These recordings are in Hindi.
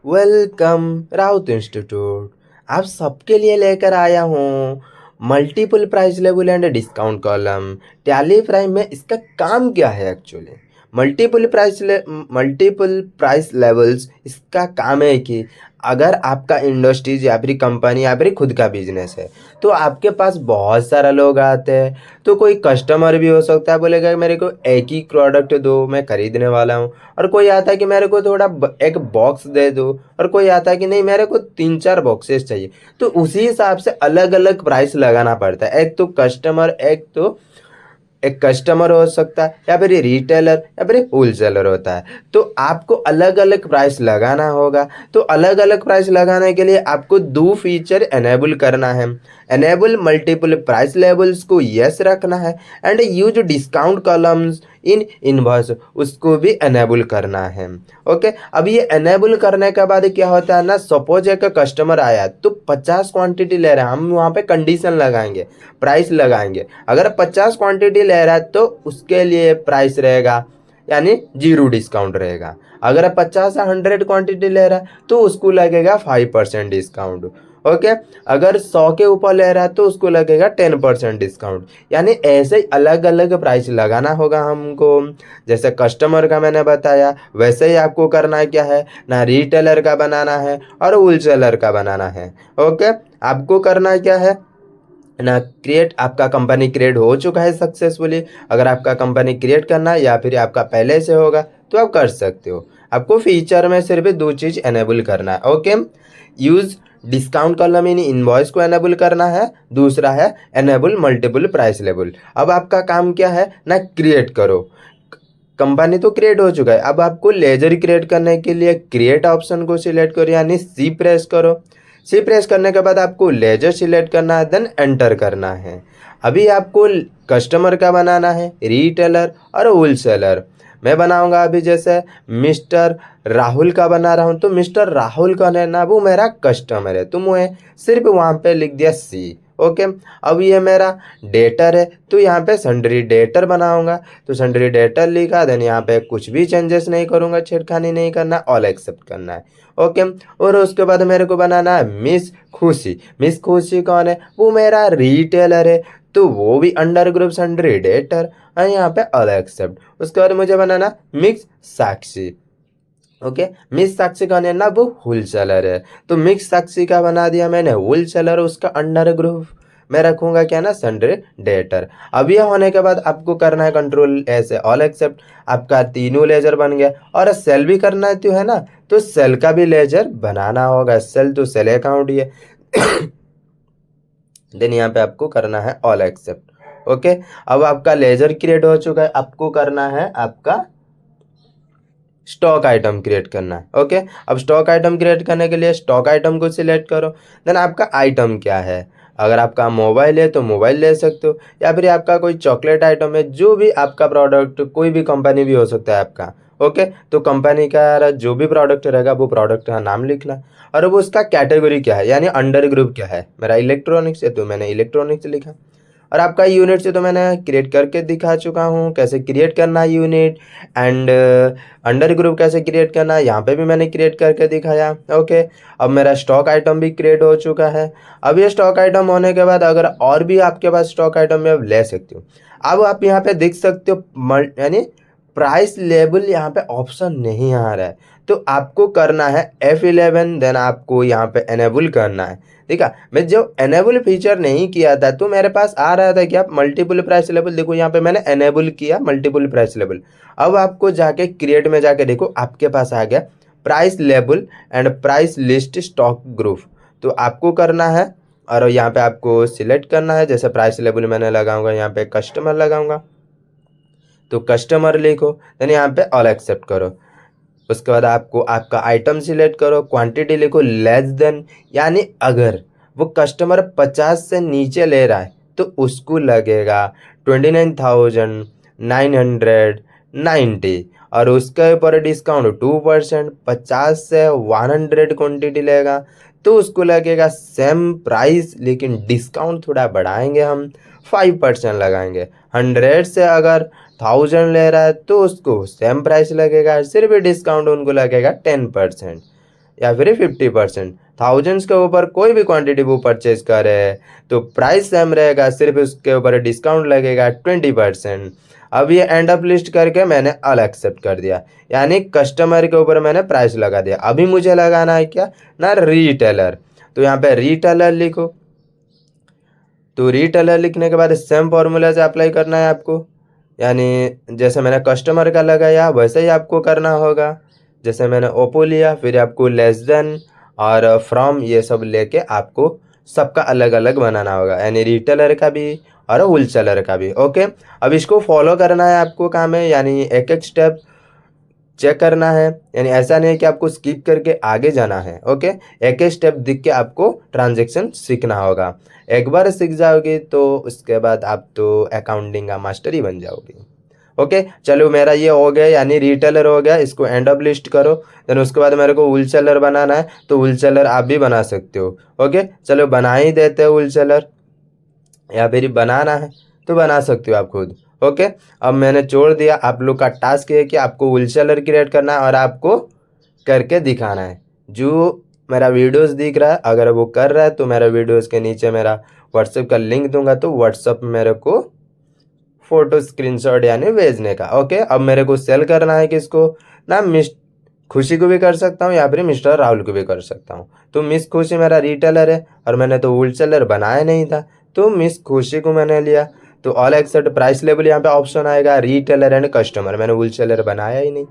Welcome Raut institute. आप सबके लिए लेकर आया हूँ multiple price level and discount column. Tally Prime में इसका काम क्या है एक्चुअली? मल्टीपल प्राइस लेवल्स इसका काम है कि अगर आपका इंडस्ट्रीज या फिर कंपनी या फिर खुद का बिजनेस है तो आपके पास बहुत सारा लोग आते हैं। तो कोई कस्टमर भी हो सकता है, बोलेगा मेरे को एक ही प्रोडक्ट दो, मैं खरीदने वाला हूँ। और कोई आता है कि मेरे को थोड़ा एक बॉक्स दे दो, और कोई आता है कि नहीं मेरे को 3-4 बॉक्सेस चाहिए। तो उसी हिसाब से अलग अलग प्राइस लगाना पड़ता है। एक कस्टमर हो सकता है, या फिर रिटेलर, या फिर होलसेलर होता है। तो आपको अलग अलग प्राइस लगाना होगा। तो अलग अलग प्राइस लगाने के लिए आपको दो फीचर एनेबल करना है। एनेबल मल्टीपल प्राइस लेवल्स को यस रखना है, and use discount columns in invoice उसको भी एनेबल करना है। ओके, अब ये एनेबल करने के बाद क्या होता है ना, सपोज एक कस्टमर आया तो 50 क्वांटिटी ले रहा है, हम वहाँ पे कंडीशन लगाएंगे, प्राइस लगाएंगे। अगर 50 क्वांटिटी ले रहा है तो उसके लिए प्राइस रहेगा यानी 0 डिस्काउंट रहेगा। अगर 50 या 100 क्वांटिटी ले रहा है तो उसको लगेगा 5% डिस्काउंट। ओके, अगर 100 के ऊपर ले रहा है तो उसको लगेगा 10% डिस्काउंट। यानी ऐसे ही अलग अलग प्राइस लगाना होगा हमको। जैसे कस्टमर का मैंने बताया, वैसे ही आपको करना क्या है ना, रिटेलर का बनाना है और होलसेलर का बनाना है। ओके, आपको करना क्या है ना, क्रिएट, आपका कंपनी क्रिएट हो चुका है सक्सेसफुली। अगर आपका कंपनी क्रिएट करना है या फिर आपका पहले से होगा तो आप कर सकते हो। आपको फीचर में सिर्फ दो चीज़ एनेबल करना है। Okay, use discount column in invoice को एनेबल करना है, दूसरा है एनेबल मल्टीपल प्राइस लेवल। अब आपका काम क्या है ना, क्रिएट करो। कंपनी तो क्रिएट हो चुका है, अब आपको लेजर क्रिएट करने के लिए क्रिएट ऑप्शन को सिलेक्ट करो यानी सी प्रेस करो। सी प्रेस करने के बाद आपको लेजर सिलेक्ट करना है, देन एंटर करना है। अभी आपको कस्टमर का बनाना है, रिटेलर और होलसेलर। मैं बनाऊंगा अभी जैसे मिस्टर राहुल का बना रहा हूँ, तो मिस्टर राहुल का है ना, वो मेरा कस्टमर है, तो मैं सिर्फ वहाँ पे लिख दिया सी। ओके, अब ये मेरा डेटर है तो यहाँ पे सन्ड्री डेटर बनाऊंगा, तो सन्ड्री डेटर लिखा, देन यहाँ पे कुछ भी चेंजेस नहीं करूँगा, छेड़खानी नहीं करना, ऑल एक्सेप्ट करना है। ओके, और उसके बाद मेरे को बनाना है मिस खुशी। मिस खुशी कौन है, वो मेरा रिटेलर है, तो वो भी अंडर ग्रुप सन्ड्री डेटर, और यहाँ पे ऑल एक्सेप्ट। उसके बाद मुझे बनाना मिक्स साक्षी। ओके, मिक्स साक्षी कौन है ना, वो होलसेलर है, तो मिक्स साक्षी का बना दिया मैंने होलसेलर, उसका अंडर ग्रुप मैं रखूंगा क्या ना, सन्ड्री डेटर। अब यह होने के बाद आपको करना है कंट्रोल ऐसे ऑल एक्सेप्ट। आपका तीनों लेजर बन गया, और सेल भी करना है तो है ना, तो सेल का भी लेजर बनाना होगा। सेल तो सेल अकाउंट ही है। देन यहाँ पे आपको करना है ऑल एक्सेप्ट। ओके, अब आपका लेजर क्रिएट हो चुका है, आपको करना है आपका स्टॉक आइटम क्रिएट करना है। ओके, अब स्टॉक आइटम क्रिएट करने के लिए स्टॉक आइटम को सिलेक्ट करो। देन आपका आइटम क्या है, अगर आपका मोबाइल है तो मोबाइल ले सकते हो, या फिर आपका कोई चॉकलेट आइटम है, जो भी आपका प्रोडक्ट, कोई भी कंपनी भी हो सकता है आपका। ओके, तो कंपनी का जो भी प्रोडक्ट रहेगा वो प्रोडक्ट का नाम लिखना, और अब उसका कैटेगरी क्या है यानी अंडर ग्रुप क्या है। मेरा इलेक्ट्रॉनिक्स है तो मैंने इलेक्ट्रॉनिक्स लिखा। और आपका यूनिट से तो मैंने क्रिएट करके दिखा चुका हूँ कैसे क्रिएट करना है यूनिट, एंड अंडर ग्रुप कैसे क्रिएट करना है यहाँ पे भी मैंने क्रिएट करके दिखाया। ओके, अब मेरा स्टॉक आइटम भी क्रिएट हो चुका है। अब ये स्टॉक आइटम होने के बाद अगर और भी आपके पास स्टॉक आइटम में आप ले सकते हो। अब आप यहाँ पे देख सकते हो यानी प्राइस लेबल यहाँ पे ऑप्शन नहीं आ रहा है, तो आपको करना है F11, देन आपको यहाँ पे एनेबल करना है। ठीक है, मैं जब एनेबल फीचर नहीं किया था तो मेरे पास आ रहा था कि आप मल्टीपल प्राइस लेवल, देखो यहाँ पे मैंने एनेबल किया मल्टीपल प्राइस लेवल। अब आपको जाके क्रिएट में जाके देखो, आपके पास आ गया price label and price list stock group. तो आपको करना है, और यहाँ पे आपको सिलेक्ट करना है, जैसे प्राइस लेबल मैंने लगाऊंगा, यहाँ पे कस्टमर लगाऊंगा, तो कस्टमर लिखो, देन यहाँ पे ऑल एक्सेप्ट करो। उसके बाद आपको आपका आइटम सिलेक्ट करो, क्वांटिटी लिखो लेस देन, यानी अगर वो कस्टमर 50 से नीचे ले रहा है तो उसको लगेगा 29,990, और उसके ऊपर डिस्काउंट 2%। 50 से 100 क्वांटिटी लेगा तो उसको लगेगा सेम प्राइस, लेकिन डिस्काउंट थोड़ा बढ़ाएंगे हम, 5% लगाएंगे। 100 से अगर 1000 ले रहा है तो उसको सेम प्राइस लगेगा, सिर्फ डिस्काउंट उनको लगेगा 10%। या फिर 50%। थाउजेंड्स के ऊपर कोई भी क्वांटिटी वो परचेज करे तो प्राइस सेम रहेगा, सिर्फ उसके ऊपर डिस्काउंट लगेगा 20%। अब ये एंड ऑफ लिस्ट करके मैंने ऑल एक्सेप्ट कर दिया, यानी कस्टमर के ऊपर मैंने प्राइस लगा दिया। अभी मुझे लगाना है क्या ना, रिटेलर। तो यहाँ पे रिटेलर लिखो। तो रिटेलर लिखने के बाद सेम फॉर्मूला से अप्लाई करना है आपको, यानी जैसे मैंने कस्टमर का लगाया वैसे ही आपको करना होगा। जैसे मैंने ओप्पो लिया, फिर आपको लेस देन और फ्रॉम ये सब लेके आपको सबका अलग अलग बनाना होगा, यानी रिटेलर का भी और होलसेलर का भी। ओके, अब इसको फॉलो करना है आपको, काम है यानी एक एक स्टेप चेक करना है, यानी ऐसा नहीं है कि आपको स्किप करके आगे जाना है। ओके, एक एक स्टेप दिख के आपको ट्रांजैक्शन सीखना होगा। एक बार सीख जाओगे तो उसके बाद आप तो अकाउंटिंग का मास्टर ही बन जाओगे। ओके, चलो मेरा ये हो गया, यानी रिटेलर हो गया, इसको एंड ऑफ लिस्ट करो। देन उसके बाद मेरे को होलसेलर बनाना है, तो होलसेलर आप भी बना सकते हो। ओके, चलो बना ही देते हो होलसेलर, या फिर बनाना है तो बना सकते हो आप खुद। ओके, अब मैंने छोड़ दिया, आप लोग का टास्क है कि आपको होलसेलर क्रिएट करना है और आपको करके दिखाना है। जो मेरा वीडियोस दिख रहा है अगर वो कर रहा है तो मेरा वीडियोस के नीचे मेरा व्हाट्सएप का लिंक दूंगा, तो व्हाट्सएप में मेरे को फोटो स्क्रीनशॉट यानी भेजने का। ओके, अब मेरे को सेल करना है किसको ना, मिस खुशी को भी कर सकता हूँ या फिर मिस्टर राहुल को भी कर सकता हूँ। तो मिस खुशी मेरा रिटेलर है और मैंने तो होलसेलर बनाया नहीं था, तो मिस खुशी को मैंने लिया। तो ऑल एक्सेप्ट प्राइस लेवल यहाँ पे ऑप्शन आएगा, रिटेलर एंड कस्टमर, मैंने होलसेलर बनाया ही नहीं,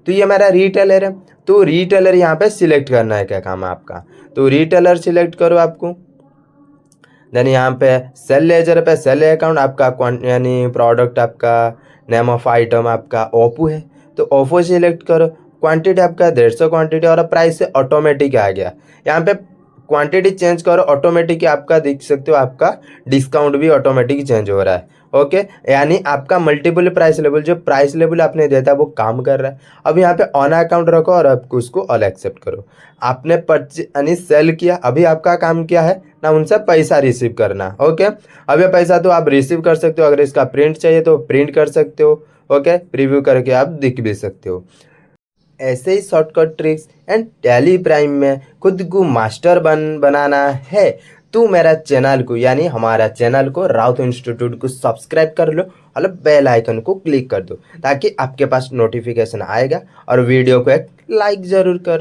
तो ये मेरा रिटेलर है। तो रिटेलर यहाँ पे सिलेक्ट करना है, क्या काम है आपका, तो रिटेलर सिलेक्ट करो आपको। देन यहाँ पे सेल लेजर पे सेल अकाउंट आपका यानी प्रोडक्ट आपका नेम ऑफ आइटम आपका ओप्पो है, तो ओप्पो सिलेक्ट करो। क्वांटिटी आपका 150 क्वांटिटी और प्राइस से ऑटोमेटिक आ गया। यहाँ पे क्वांटिटी चेंज करो, ऑटोमेटिक आपका देख सकते हो, आपका डिस्काउंट भी ऑटोमेटिक चेंज हो रहा है। ओके, यानी आपका मल्टीपल प्राइस लेवल, जो प्राइस लेवल आपने दिया था वो काम कर रहा है। अब यहाँ पे ऑन अकाउंट रखो और आपको उसको ऑल एक्सेप्ट करो। आपने परचेज यानी सेल किया, अभी आपका काम क्या है ना, उनसे पैसा रिसीव करना। ओके, अब ये पैसा तो आप रिसीव कर सकते हो, अगर इसका प्रिंट चाहिए तो प्रिंट कर सकते हो। ओके, प्रीव्यू करके आप दिख भी सकते हो। ऐसे ही shortcut tricks and Tally Prime में खुद को मास्टर बनाना है तो मेरा चैनल को यानी हमारा चैनल को राउत इंस्टीट्यूट को सब्सक्राइब कर लो और बेल आइकन को क्लिक कर दो, ताकि आपके पास नोटिफिकेशन आएगा, और वीडियो को एक लाइक ज़रूर कर।